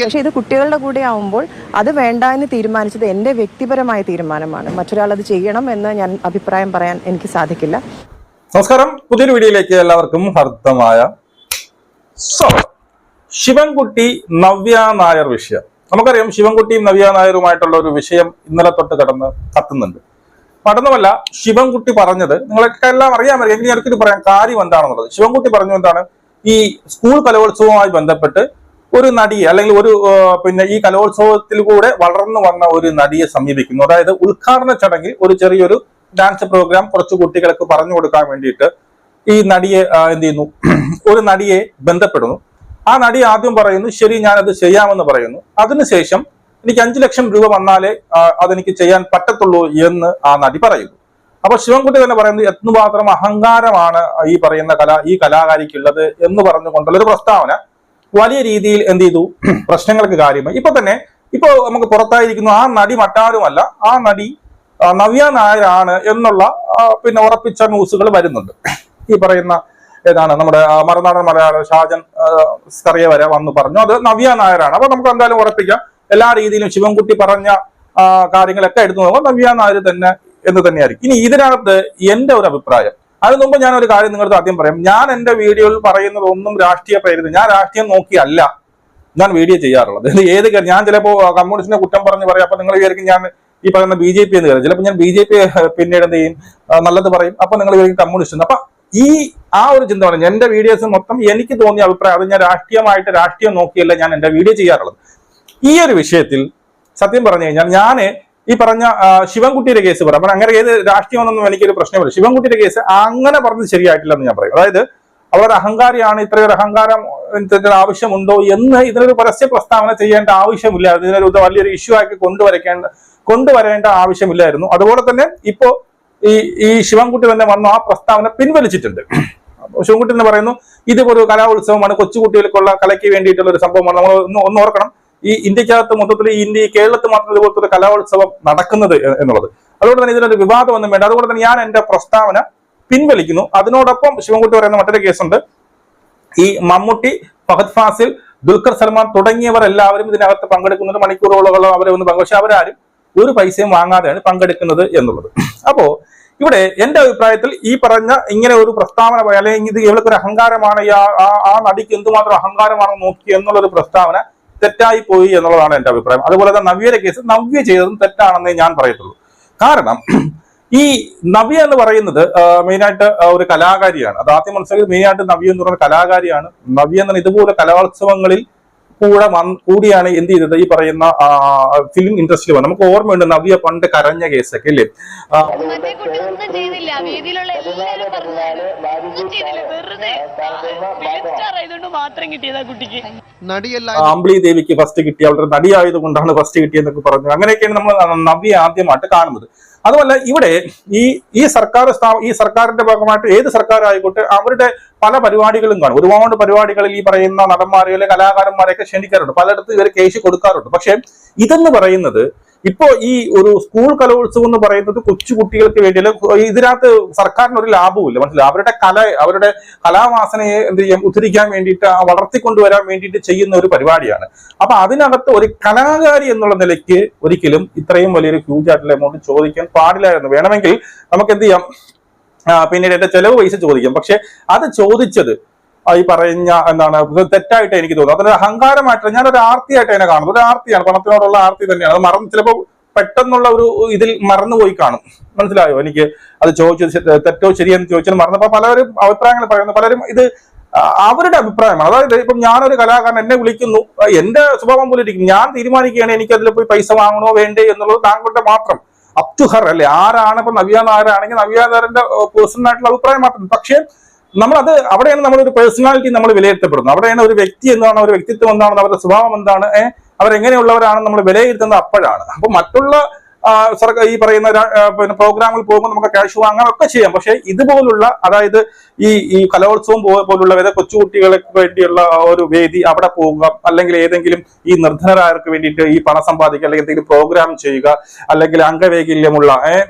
പക്ഷെ ഇത് കുട്ടികളുടെ കൂടെ ആവുമ്പോൾ അത് വേണ്ട എന്ന് തീരുമാനിച്ചത് എന്റെ വ്യക്തിപരമായ തീരുമാനമാണ്. മറ്റൊരാൾ അത് ചെയ്യണം എന്ന് ഞാൻ അഭിപ്രായം പറയാൻ എനിക്ക് സാധിക്കില്ല. നമസ്കാരം, പുതിയൊരു വീഡിയോയിലേക്ക് എല്ലാവർക്കും ഹർദ്ദമായ ശിവൻകുട്ടി നവ്യ നായർ വിഷയം. നമുക്കറിയാം, ശിവൻകുട്ടിയും നവ്യ നായരുമായിട്ടുള്ള ഒരു വിഷയം ഇന്നലെ തൊട്ട് കത്തുന്നുണ്ട്. മറ്റൊന്നുമല്ല, ശിവൻകുട്ടി പറഞ്ഞത് നിങ്ങൾക്ക് എല്ലാം അറിയാമല്ലോ, എങ്കിലും എനിക്കിത് പറയാൻ കാര്യം എന്താണെന്നുള്ളത്. ശിവൻകുട്ടി പറഞ്ഞു എന്താണ്, ഈ സ്കൂൾ കലോത്സവവുമായി ബന്ധപ്പെട്ട് ഒരു നടിയെ അല്ലെങ്കിൽ ഈ കലോത്സവത്തിലൂടെ വളർന്നു വന്ന ഒരു നടിയെ സമീപിക്കുന്നു. അതായത് ഉദ്ഘാടന ചടങ്ങിൽ ഒരു ചെറിയൊരു ഡാൻസ് പ്രോഗ്രാം കുറച്ച് കുട്ടികൾക്ക് പറഞ്ഞു കൊടുക്കാൻ വേണ്ടിയിട്ട് ഈ നടിയെ എന്ത് ചെയ്യുന്നു, ഒരു നടിയെ ബന്ധപ്പെടുന്നു. ആ നടി ആദ്യം പറയുന്നു ശരി, ഞാനത് ചെയ്യാമെന്ന് പറയുന്നു. അതിനുശേഷം എനിക്ക് 5 ലക്ഷം രൂപ വന്നാലേ അതെനിക്ക് ചെയ്യാൻ പറ്റത്തുള്ളൂ എന്ന് ആ നടി പറയുന്നു. അപ്പൊ ശിവൻകുട്ടി തന്നെ പറയുന്നത് എത്രമാത്രം അഹങ്കാരമാണ് ഈ കലാകാരിക്കുള്ളത് എന്ന് പറഞ്ഞുകൊണ്ടുള്ള ഒരു പ്രസ്താവന വലിയ രീതിയിൽ എന്ത് ചെയ്തു, പ്രശ്നങ്ങൾക്ക് കാര്യമായി. ഇപ്പൊ നമുക്ക് പുറത്തായിരിക്കുന്നു ആ നടി മറ്റാരുമല്ല, ആ നടി നവ്യ നായരാണ് എന്നുള്ള ഉറപ്പിച്ച ന്യൂസുകൾ വരുന്നുണ്ട്. ഈ പറയുന്ന ഏതാണ് നമ്മുടെ മറുനാടൻ മലയാള ഷാജൻ സ്കറിയ വരെ വന്ന് പറഞ്ഞു അത് നവ്യ നായരാണ്. അപ്പൊ നമുക്ക് എന്തായാലും ഉറപ്പിക്കാം, എല്ലാ രീതിയിലും ശിവൻകുട്ടി പറഞ്ഞ കാര്യങ്ങളൊക്കെ എടുത്തു നോക്കുമ്പോൾ നവ്യ നായർ തന്നെ എന്ന് തന്നെയായിരിക്കും. ഇനി ഇതിനകത്ത് എന്റെ ഒരു അഭിപ്രായം, അതിന് മുമ്പ് ഞാൻ ഒരു കാര്യം നിങ്ങൾക്ക് ആദ്യം പറയാം. ഞാൻ എന്റെ വീഡിയോയിൽ പറയുന്നത് ഒന്നും രാഷ്ട്രീയ പ്രേരിതം, ഞാൻ രാഷ്ട്രീയം നോക്കിയല്ല ഞാൻ വീഡിയോ ചെയ്യാറുള്ളത്. ഞാൻ ചിലപ്പോ കമ്മ്യൂണിസ്റ്റിനെ കുറ്റം പറഞ്ഞ് പറയാം, അപ്പൊ നിങ്ങൾ വിചാരിക്കും ഞാൻ ഈ പറയുന്ന BJP എന്ന് കയറും. ചിലപ്പോൾ ഞാൻ BJP പിന്നീട് എന്ത് ചെയ്യും, നല്ലത് പറയും, അപ്പൊ നിങ്ങൾ വിചാരിക്കും കമ്മ്യൂണിസ്റ്റ്. അപ്പൊ ആ ഒരു ചിന്ത പറഞ്ഞു. എന്റെ വീഡിയോസ് മൊത്തം എനിക്ക് തോന്നിയ അഭിപ്രായം, അത് ഞാൻ രാഷ്ട്രീയം നോക്കിയല്ല ഞാൻ എന്റെ വീഡിയോ ചെയ്യാറുള്ളത്. ഈ ഒരു വിഷയത്തിൽ സത്യം പറഞ്ഞു കഴിഞ്ഞാൽ ഞാൻ ഈ പറഞ്ഞ ശിവൻകുട്ടിയുടെ കേസ് പറയാം. അപ്പൊ അങ്ങനെ ഏത് രാഷ്ട്രീയമൊന്നും എനിക്കൊരു പ്രശ്നമില്ല. ശിവൻകുട്ടിയുടെ കേസ് അങ്ങനെ പറഞ്ഞത് ശരിയായിട്ടില്ല എന്ന് ഞാൻ പറയും. അതായത് അവരുടെ അഹങ്കാരിയാണ്, ഇത്രയൊരു അഹങ്കാരം ആവശ്യമുണ്ടോ എന്ന് ഇതിനൊരു പരസ്യ പ്രസ്താവന ചെയ്യേണ്ട ആവശ്യമില്ല. ഇതിനൊരു വലിയൊരു ഇഷ്യൂ ആക്കി കൊണ്ടുവരേണ്ട ആവശ്യമില്ലായിരുന്നു. അതുപോലെ തന്നെ ഇപ്പോ ഈ ശിവൻകുട്ടി തന്നെ വന്നു ആ പ്രസ്താവന പിൻവലിച്ചിട്ടുണ്ട്. ശിവൻകുട്ടി എന്ന് പറയുന്നു ഇതൊരു കലോത്സവമാണ്, കൊച്ചുകുട്ടികൾക്കുള്ള കലയ്ക്ക് വേണ്ടിയിട്ടുള്ള ഒരു സംഭവമാണ്. നമ്മൾ ഒന്ന് ഓർക്കണം, ഈ ഇന്ത്യക്കകത്ത് മൊത്തത്തിൽ കേരളത്തിൽ മാത്രം ഇതുപോലത്തെ ഒരു കലോത്സവം നടക്കുന്നത് എന്നുള്ളത്. അതുകൊണ്ട് തന്നെ ഇതിനൊരു വിവാദമൊന്നും വേണ്ട. അതുകൊണ്ട് തന്നെ ഞാൻ എന്റെ പ്രസ്താവന പിൻവലിക്കുന്നു. അതിനോടൊപ്പം ശിവൻകുട്ടി പറയുന്ന മറ്റൊരു കേസുണ്ട്. ഈ മമ്മൂട്ടി, ഫഹദ് ഫാസിൽ, ദുൽഖർ സൽമാൻ തുടങ്ങിയവർ എല്ലാവരും ഇതിനകത്ത് പങ്കെടുക്കുന്നത് മണിക്കൂറുകളോളം അവരെ ഒന്ന് പക്ഷെ അവരാരും ഒരു പൈസയും വാങ്ങാതെയാണ് പങ്കെടുക്കുന്നത് എന്നുള്ളത്. അപ്പോ ഇവിടെ എന്റെ അഭിപ്രായത്തിൽ ഈ പറഞ്ഞ ഇങ്ങനെ ഒരു പ്രസ്താവന അല്ലെങ്കിൽ ഇത് ഇവൾക്ക് ഒരു അഹങ്കാരമാണ്, ആ നടിക്ക് എന്തുമാത്രം അഹങ്കാരമാണ് നോക്കി എന്നുള്ളൊരു പ്രസ്താവന തെറ്റായി പോയി എന്നുള്ളതാണ് എന്റെ അഭിപ്രായം. അതുപോലെ തന്നെ നവ്യയുടെ കേസ് നവ്യ ചെയ്തതും തെറ്റാണെന്നേ ഞാൻ പറയത്തുള്ളൂ. കാരണം ഈ നവ്യ എന്ന് പറയുന്നത് മെയിനായിട്ട് ഒരു കലാകാരിയാണ്. അത് ആദ്യം മനസ്സിലാക്കിയത് മെയിനായിട്ട് നവ്യ എന്ന് പറയുന്ന കലാകാരിയാണ്. നവ്യ എന്ന് ഇതുപോലെ കലോത്സവങ്ങളിൽ കൂടിയാണ് എന്ത് ചെയ്തത്, ഈ പറയുന്ന ഫിലിം ഇൻഡസ്ട്രിയിൽ വന്നത്. നമുക്ക് ഓർമ്മയുണ്ട് നവ്യ പണ്ട് കരഞ്ഞ കേസൊക്കെ ഇല്ലേ. അമ്പിളി ദേവിക്ക് ഫസ്റ്റ് കിട്ടി, അവളുടെ നടിയായത് കൊണ്ടാണ് ഫസ്റ്റ് കിട്ടിയെന്നൊക്കെ പറഞ്ഞു. അങ്ങനെയൊക്കെയാണ് നമ്മൾ നവ്യ ആദ്യമായിട്ട് കാണുന്നത്. അതുമല്ല ഇവിടെ ഈ സർക്കാരിന്റെ ഭാഗമായിട്ട് ഏത് സർക്കാർ ആയിക്കോട്ടെ അവരുടെ പല പരിപാടികളും കാണും. ഒരുപാട് പരിപാടികളിൽ ഈ പറയുന്ന നടന്മാരെ അല്ലെങ്കിൽ കലാകാരന്മാരെയൊക്കെ ക്ഷണിക്കാറുണ്ട്, പലയിടത്തും ഇവർ കേസ് കൊടുക്കാറുണ്ട്. പക്ഷെ ഇതെന്ന് പറയുന്നത് ഇപ്പോ ഈ ഒരു സ്കൂൾ കലോത്സവം എന്ന് പറയുന്നത് കൊച്ചു കുട്ടികൾക്ക് വേണ്ടിയല്ല. ഇതിനകത്ത് സർക്കാരിന് ഒരു ലാഭവുമില്ല, മനസ്സിലായി. അവരുടെ കലാവാസനയെ എന്ത് ചെയ്യാൻ ഉദ്ധരിക്കാൻ വേണ്ടിയിട്ട് വളർത്തിക്കൊണ്ടുവരാൻ വേണ്ടിയിട്ട് ചെയ്യുന്ന ഒരു പരിപാടിയാണ്. അപ്പൊ അതിനകത്ത് ഒരു കലാകാരി എന്നുള്ള നിലയ്ക്ക് ഒരിക്കലും ഇത്രയും വലിയൊരു ഹ്യൂജ് ആയിട്ടുള്ള എമൗണ്ട് ചോദിക്കാൻ പാടില്ലായിരുന്നു. വേണമെങ്കിൽ നമുക്ക് എന്ത് ചെയ്യാം, പിന്നീട് എന്റെ ചെലവ് പൈസ ചോദിക്കാം. പക്ഷെ അത് ചോദിച്ചത് ഈ പറഞ്ഞ എന്താണ് തെറ്റായിട്ട് എനിക്ക് തോന്നുന്നു. അതൊരു അഹങ്കാരമായിട്ട് ഞാനൊരു ആർത്തിയായിട്ട് അതിനെ കാണുന്നത്. ഒരു ആർത്തിയാണ്, പണത്തിനോടുള്ള ആർത്തി തന്നെയാണ്. അത് ചിലപ്പോൾ പെട്ടെന്നുള്ള ഒരു ഇതിൽ മറന്നുപോയി കാണും. മനസ്സിലായോ? എനിക്ക് അത് ചോദിച്ചത് തെറ്റോ ശരിയെന്ന് ചോദിച്ചാൽ മറന്നപ്പോ പലരും അഭിപ്രായങ്ങൾ പറയുന്നു. പലരും ഇത് അവരുടെ അഭിപ്രായമാണ്. അതായത് ഇപ്പം ഞാനൊരു കലാകാരൻ എന്നെ വിളിക്കുന്നു, എന്റെ സ്വഭാവം പോലെ ഇരിക്കും, ഞാൻ തീരുമാനിക്കുകയാണ് എനിക്ക് അതിൽ പോയി പൈസ വാങ്ങണോ വേണ്ടേ എന്നുള്ളത് താങ്കളുടെ മാത്രം അപ് ടു ഹർ അല്ലെ. ആരാണ് ഇപ്പൊ നവ്യ നായരാണെങ്കിൽ നവ്യ നായരുടെ പേഴ്സണൽ ആയിട്ടുള്ള അഭിപ്രായം മാത്രം. പക്ഷെ അവിടെയാണ് നമ്മളൊരു പേഴ്സണാലിറ്റി നമ്മൾ വിലയിരുത്തപ്പെടുന്നത്. അവിടെയാണ് ഒരു വ്യക്തി എന്താണ്, ഒരു വ്യക്തിത്വം എന്താണ്, അവരുടെ സ്വഭാവം എന്താണ്, അവരെങ്ങനെയുള്ളവരാണെന്ന് നമ്മൾ വിലയിരുത്തുന്നത് അപ്പോഴാണ്. അപ്പൊ മറ്റുള്ള സർക്കാർ ഈ പറയുന്ന പ്രോഗ്രാമിൽ പോകുമ്പോൾ നമുക്ക് ക്യാഷ് വാങ്ങാൻ ഒക്കെ ചെയ്യാം. പക്ഷെ ഇതുപോലുള്ള അതായത് ഈ കലോത്സവം പോലുള്ള കൊച്ചുകുട്ടികൾക്ക് വേണ്ടിയുള്ള ഒരു വേദി അവിടെ പോവുക, അല്ലെങ്കിൽ ഏതെങ്കിലും ഈ നിർധനരായവർക്ക് വേണ്ടിയിട്ട് ഈ പണം സമ്പാദിക്കുക, അല്ലെങ്കിൽ എന്തെങ്കിലും പ്രോഗ്രാം ചെയ്യുക, അല്ലെങ്കിൽ അംഗവൈകല്യമുള്ള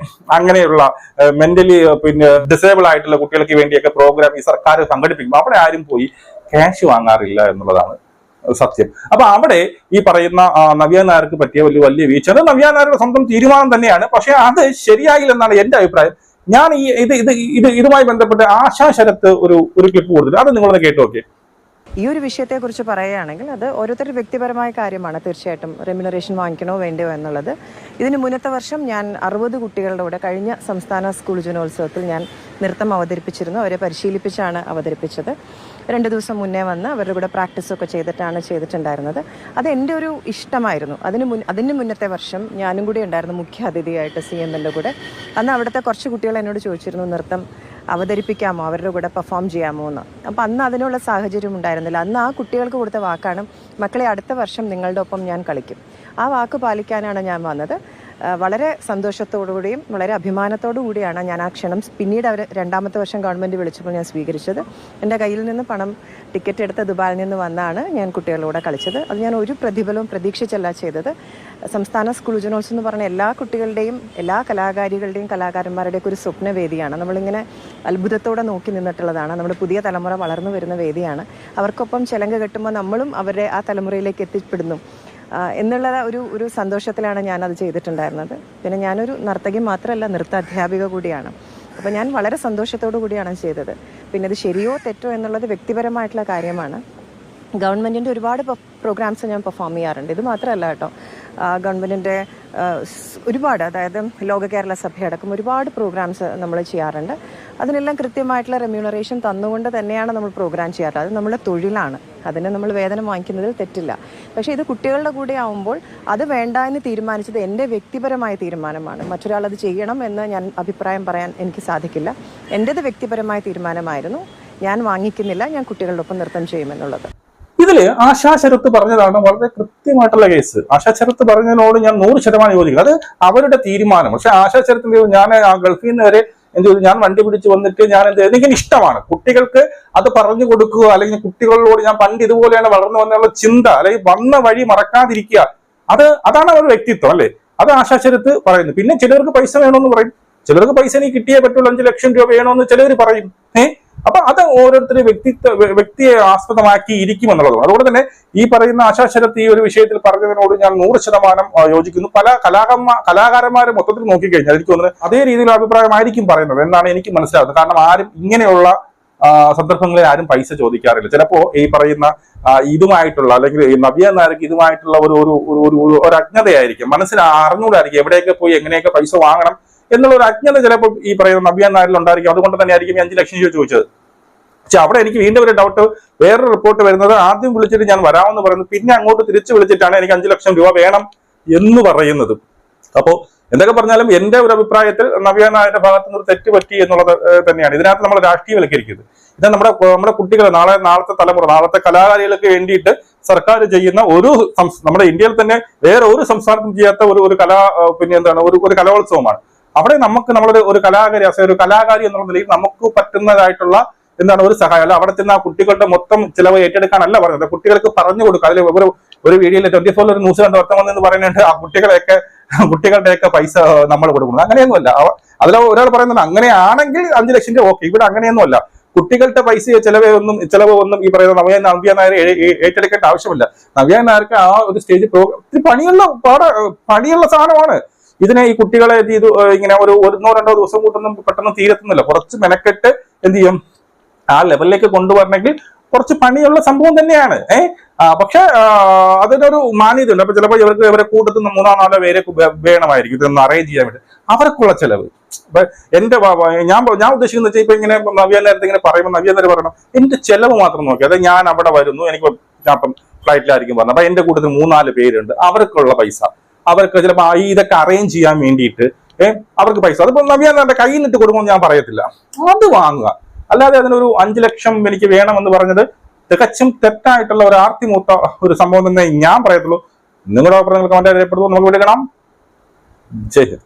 അങ്ങനെയുള്ള മെന്റലി ഡിസേബിൾ ആയിട്ടുള്ള കുട്ടികൾക്ക് വേണ്ടിയൊക്കെ പ്രോഗ്രാം ഈ സർക്കാർ സംഘടിപ്പിക്കുമ്പോൾ അവിടെ ആരും പോയി ക്യാഷ് വാങ്ങാറില്ല എന്നുള്ളതാണ് സത്യം. അപ്പൊ അവിടെ ഈ പറയുന്ന നവ്യ നായർക്ക് പറ്റിയ വലിയ വീഴ്ച, അത് നവ്യ നായരുടെ സ്വന്തം തീരുമാനം തന്നെയാണ്. പക്ഷെ അത് ശരിയായില്ലെന്നാണ് എന്റെ അഭിപ്രായം. ഞാൻ ഇതുമായി ബന്ധപ്പെട്ട് ആശാ ശരത്ത് ഒരു ക്ലിപ്പ് കൊടുത്തിട്ട് അത് നിങ്ങളൊന്ന് കേട്ടു നോക്കിയേ. ഈ ഒരു വിഷയത്തെക്കുറിച്ച് പറയുകയാണെങ്കിൽ അത് ഓരോരുത്തരുടെ വ്യക്തിപരമായ കാര്യമാണ്. തീർച്ചയായിട്ടും റെമ്യൂണറേഷൻ വാങ്ങിക്കണോ വേണ്ടയോ എന്നുള്ളത്. ഇതിന് മുന്നത്തെ വർഷം ഞാൻ 60 കുട്ടികളുടെ കൂടെ കഴിഞ്ഞ സംസ്ഥാന സ്കൂൾ ജനോത്സവത്തിൽ ഞാൻ നൃത്തം അവതരിപ്പിച്ചിരുന്നു. അവരെ പരിശീലിപ്പിച്ചാണ് അവതരിപ്പിച്ചത്. 2 ദിവസം മുന്നേ വന്ന് അവരുടെ കൂടെ പ്രാക്ടീസൊക്കെ ചെയ്തിട്ടുണ്ടായിരുന്നത്. അത് എൻ്റെ ഒരു ഇഷ്ടമായിരുന്നു. അതിന് മുന്നത്തെ വർഷം ഞാനും കൂടി ഉണ്ടായിരുന്നു മുഖ്യ അതിഥിയായിട്ട് CMൻ്റെ കൂടെ. അന്ന് അവിടുത്തെ കുറച്ച് കുട്ടികൾ എന്നോട് ചോദിച്ചിരുന്നു നൃത്തം അവതരിപ്പിക്കാമോ, അവരുടെ കൂടെ പെർഫോം ചെയ്യാമോ എന്ന്. അപ്പോൾ അന്ന് അതിനുള്ള സാഹചര്യം ഉണ്ടായിരുന്നില്ല. അന്ന് ആ കുട്ടികൾക്ക് കൊടുത്ത വാക്കാണ്, മക്കളെ അടുത്ത വർഷം നിങ്ങളുടെ ഒപ്പം ഞാൻ കളിക്കും. ആ വാക്ക് പാലിക്കാനാണ് ഞാൻ വന്നത്. വളരെ സന്തോഷത്തോടുകൂടിയും വളരെ അഭിമാനത്തോടു കൂടിയാണ് ഞാൻ ആ ക്ഷണം പിന്നീട് അവർ 2ാമത്തെ വർഷം ഗവൺമെൻറ് വിളിച്ചപ്പോൾ ഞാൻ സ്വീകരിച്ചത്. എൻ്റെ കയ്യിൽ നിന്ന് പണം ടിക്കറ്റ് എടുത്ത് ദുബായിൽ നിന്ന് വന്നാണ് ഞാൻ കുട്ടികളുടെ കളിച്ചത്. അത് ഞാൻ ഒരു പ്രതിഫലവും പ്രതീക്ഷിച്ചല്ല ചെയ്തത്. സംസ്ഥാന സ്കൂൾ ജനോത്സവം എന്ന് പറഞ്ഞ എല്ലാ കുട്ടികളുടെയും എല്ലാ കലാകാരികളുടെയും കലാകാരന്മാരുടെയൊക്കെ ഒരു സ്വപ്നവേദിയാണ്. നമ്മളിങ്ങനെ അത്ഭുതത്തോടെ നോക്കി നിന്നിട്ടുള്ളതാണ്. നമ്മുടെ പുതിയ തലമുറ വളർന്നു വരുന്ന വേദിയാണ്. അവർക്കൊപ്പം ചിലങ്ക കെട്ടുമ്പോൾ നമ്മളും അവരുടെ ആ തലമുറയിലേക്ക് എത്തിപ്പെടുന്നു എന്നുള്ള ഒരു സന്തോഷത്തിലാണ് ഞാനത് ചെയ്തിട്ടുണ്ടായിരുന്നത്. പിന്നെ ഞാനൊരു നർത്തകി മാത്രമല്ല, നൃത്ത അധ്യാപിക കൂടിയാണ്. അപ്പോൾ ഞാൻ വളരെ സന്തോഷത്തോടു കൂടിയാണ് ചെയ്തത്. പിന്നെ ഇത് ശരിയോ തെറ്റോ എന്നുള്ളത് വ്യക്തിപരമായിട്ടുള്ള കാര്യമാണ്. ഗവൺമെൻറ്റിൻ്റെ ഒരുപാട് പ്രോഗ്രാംസ് ഞാൻ പെർഫോം ചെയ്യാറുണ്ട്. ഇത് മാത്രമല്ല കേട്ടോ, ഗവൺമെൻറ്റിൻ്റെ ഒരുപാട്, അതായത് ലോക കേരള സഭയടക്കം ഒരുപാട് പ്രോഗ്രാംസ് നമ്മൾ ചെയ്യാറുണ്ട്. അതിനെല്ലാം കൃത്യമായിട്ടുള്ള റെമ്യൂണറേഷൻ തന്നുകൊണ്ട് തന്നെയാണ് നമ്മൾ പ്രോഗ്രാം ചെയ്യാറ്. അത് നമ്മുടെ തൊഴിലാണ്. അതിന് നമ്മൾ വേതനം വാങ്ങിക്കുന്നതിൽ തെറ്റില്ല. പക്ഷേ ഇത് കുട്ടികളുടെ കൂടെ ആവുമ്പോൾ അത് വേണ്ട എന്ന് തീരുമാനിച്ചത് എൻ്റെ വ്യക്തിപരമായ തീരുമാനമാണ്. മറ്റൊരാൾ അത് ചെയ്യണം എന്ന് ഞാൻ അഭിപ്രായം പറയാൻ എനിക്ക് സാധിക്കില്ല. എൻ്റേത് വ്യക്തിപരമായ തീരുമാനമായിരുന്നു. ഞാൻ വാങ്ങിക്കുന്നില്ല, ഞാൻ കുട്ടികളുടെ ഒപ്പം നൃത്തം ചെയ്യുമെന്നുള്ളത്. ഇതില് ആശാ ശരത്ത് പറഞ്ഞതാണ് വളരെ കൃത്യമായിട്ടുള്ള കേസ്. ആശാ ശരത്ത് പറഞ്ഞതിനോട് ഞാൻ 100% യോജിക്കുന്നു. അത് അവരുടെ തീരുമാനം. പക്ഷെ ആശാ ശരത്ത് ഞാൻ ആ ഗൾഫിൽ നിന്ന് വരെ എന്ത് ചെയ്തു, ഞാൻ വണ്ടി പിടിച്ച് വന്നിട്ട് ഞാൻ എനിക്ക് ഇഷ്ടമാണ് കുട്ടികൾക്ക് അത് പറഞ്ഞു കൊടുക്കുക, അല്ലെങ്കിൽ കുട്ടികളോട് ഞാൻ പണ്ട് ഇതുപോലെയാണ് വളർന്നു വന്നുള്ള ചിന്ത, അല്ലെങ്കിൽ വന്ന വഴി മറക്കാതിരിക്കുക, അതാണ് അവരുടെ വ്യക്തിത്വം അല്ലെ. അത് ആശാ ശരത്ത് പറയുന്നു. പിന്നെ ചിലർക്ക് പൈസ വേണമെന്ന് പറയും, ചിലർക്ക് പൈസ നീ കിട്ടിയേ പറ്റുള്ളൂ, 5 ലക്ഷം രൂപ വേണമെന്ന് ചിലർ പറയും. അപ്പൊ അത് ഓരോരുത്തരും വ്യക്തിയെ ആസ്പദമാക്കി ഇരിക്കുമെന്നുള്ളതാണ്. അതുകൊണ്ട് തന്നെ ഈ പറയുന്ന ആശാ ശരത്ത് ഈ ഒരു വിഷയത്തിൽ പറഞ്ഞതിനോട് ഞാൻ 100% യോജിക്കുന്നു. പല കലാകാരന്മാരെ മൊത്തത്തിൽ നോക്കിക്കഴിഞ്ഞാൽ എനിക്ക് തോന്നുന്നത് അതേ രീതിയിലുള്ള അഭിപ്രായമായിരിക്കും പറയുന്നത് എന്നാണ് എനിക്ക് മനസ്സിലാവുന്നത്. കാരണം ആരും ഇങ്ങനെയുള്ള സന്ദർഭങ്ങളിൽ ആരും പൈസ ചോദിക്കാറില്ല. ചിലപ്പോ ഈ പറയുന്ന ഇതുമായിട്ടുള്ള, അല്ലെങ്കിൽ ഈ നവ്യ നായർക്ക് ഇതുമായിട്ടുള്ള ഒരു അജ്ഞതയായിരിക്കും, മനസ്സിൽ അറിഞ്ഞുകൂടായിരിക്കും എവിടെയൊക്കെ പോയി എങ്ങനെയൊക്കെ പൈസ വാങ്ങണം എന്നുള്ള ഒരു അജ്ഞത ചിലപ്പോൾ ഈ പറയുന്ന നവ്യ നായരിൽ ഉണ്ടായിരിക്കും. അതുകൊണ്ട് തന്നെ ആയിരിക്കും 5 ലക്ഷം രൂപ ചോദിച്ചത്. പക്ഷെ അവിടെ എനിക്ക് വീണ്ടും ഒരു ഡൗട്ട്, വേറൊരു റിപ്പോർട്ട് വരുന്നത് ആദ്യം വിളിച്ചിട്ട് ഞാൻ വരാമെന്ന് പറയുന്നത്, പിന്നെ അങ്ങോട്ട് തിരിച്ചു വിളിച്ചിട്ടാണ് എനിക്ക് 5 ലക്ഷം രൂപ വേണം എന്ന് പറയുന്നത്. അപ്പോൾ എന്തൊക്കെ പറഞ്ഞാലും എന്റെ ഒരു അഭിപ്രായത്തിൽ നവ്യ നായരുടെ ഭാഗത്ത് നിന്ന് തെറ്റ് പറ്റി എന്നുള്ളത് തന്നെയാണ്. ഇതിനകത്ത് നമ്മൾ രാഷ്ട്രീയവൽക്കരിക്കുന്നത്. ഇത് നമ്മുടെ കുട്ടികൾ, നാളത്തെ തലമുറ, നാളത്തെ കലാകാരികൾക്ക് വേണ്ടിയിട്ട് സർക്കാർ ചെയ്യുന്ന നമ്മുടെ ഇന്ത്യയിൽ തന്നെ വേറെ ഒരു സംസ്ഥാനത്തും ചെയ്യാത്ത ഒരു ഒരു കലോത്സവമാണ്. അവിടെ നമ്മളൊരു കലാകാരി എന്നുള്ള നിലയിൽ നമുക്ക് പറ്റുന്നതായിട്ടുള്ള ഒരു സഹായം അല്ല. അവിടെ ചെന്ന് ആ കുട്ടികളുടെ മൊത്തം ചിലവ് ഏറ്റെടുക്കാനല്ല പറയുന്നത്, കുട്ടികൾക്ക് പറഞ്ഞു കൊടുക്കുക. അതിൽ ഒരു വീഡിയോയിൽ 24 ഒരു ന്യൂസ് കണ്ട് വർത്തമാനം എന്ന് പറയുന്നുണ്ട്, ആ കുട്ടികളുടെയൊക്കെ പൈസ നമ്മൾ കൊടുക്കുന്നത്. അങ്ങനെയൊന്നുമല്ല. അതിൽ ഒരാൾ പറയുന്നത് അങ്ങനെയാണെങ്കിൽ 5 ലക്ഷം രൂപ ഓക്കെ. ഇവിടെ അങ്ങനെയൊന്നുമല്ല. കുട്ടികളുടെ പൈസ ചിലവ് ഒന്നും ഈ പറയുന്ന നവ്യ നായർ ഏറ്റെടുക്കേണ്ട ആവശ്യമില്ല. നവ്യ നായർക്ക് ആ ഒരു സ്റ്റേജ് പണിയുള്ള സാധനമാണ്. ഇതിനെ ഈ കുട്ടികളെ ഇങ്ങനെ ഒരു 1-2 ദിവസം കൂട്ടൊന്നും പെട്ടെന്ന് തീരത്തുന്നില്ല. കുറച്ച് മെനക്കെട്ട് എന്ത് ചെയ്യും, ആ ലെവലിലേക്ക് കൊണ്ടുവരണമെങ്കിൽ കുറച്ച് പണിയുള്ള സംഭവം തന്നെയാണ്. പക്ഷെ അതിനൊരു മാന്യതയുണ്ട്. അപ്പൊ ചിലപ്പോൾ ഇവരെ കൂട്ടത്തിൽ 3-4 പേരെ വേണമായിരിക്കും ഇതൊന്ന് അറേഞ്ച് ചെയ്യാൻ വേണ്ടി. അവർക്കുള്ള ചെലവ് ഞാൻ ഉദ്ദേശിക്കുന്ന വെച്ചാൽ ഇപ്പൊ ഇങ്ങനെ നവ്യ നേരത്തെ ഇങ്ങനെ പറയുമ്പോൾ നവ്യ നേരം പറയണം, എന്റെ ചെലവ് മാത്രം നോക്കി. അതായത് ഞാൻ അവിടെ വരുന്നു, ഞാൻ ഇപ്പം ഫ്ലൈറ്റിലായിരിക്കും പറഞ്ഞത്, അപ്പൊ എന്റെ കൂട്ടത്തിൽ 3-4 പേരുണ്ട്, അവർക്കുള്ള പൈസ, അവർക്ക് ചിലപ്പോൾ ഇതൊക്കെ അറേഞ്ച് ചെയ്യാൻ വേണ്ടിയിട്ട് അവർക്ക് പൈസ, അതിപ്പോ നവ്യ നേരത്തെ കയ്യിൽ നിന്നിട്ട് കൊടുക്കുമെന്ന് ഞാൻ പറയത്തില്ല, അത് വാങ്ങുക. അല്ലാതെ അതിനൊരു 5 ലക്ഷം എനിക്ക് വേണമെന്ന് പറഞ്ഞത് തികച്ചും തെറ്റായിട്ടുള്ള ഒരു ആർത്തിമൂത്ത ഒരു സംഭവം തന്നെ ഞാൻ പറയത്തുള്ളൂ. നിങ്ങളുടെ അഭിപ്രായങ്ങൾ കമന്റ് രേഖപ്പെടുത്തുമ്പോൾ നമുക്ക് വിളിക്കണം. ജയ് ഹിന്ദ്.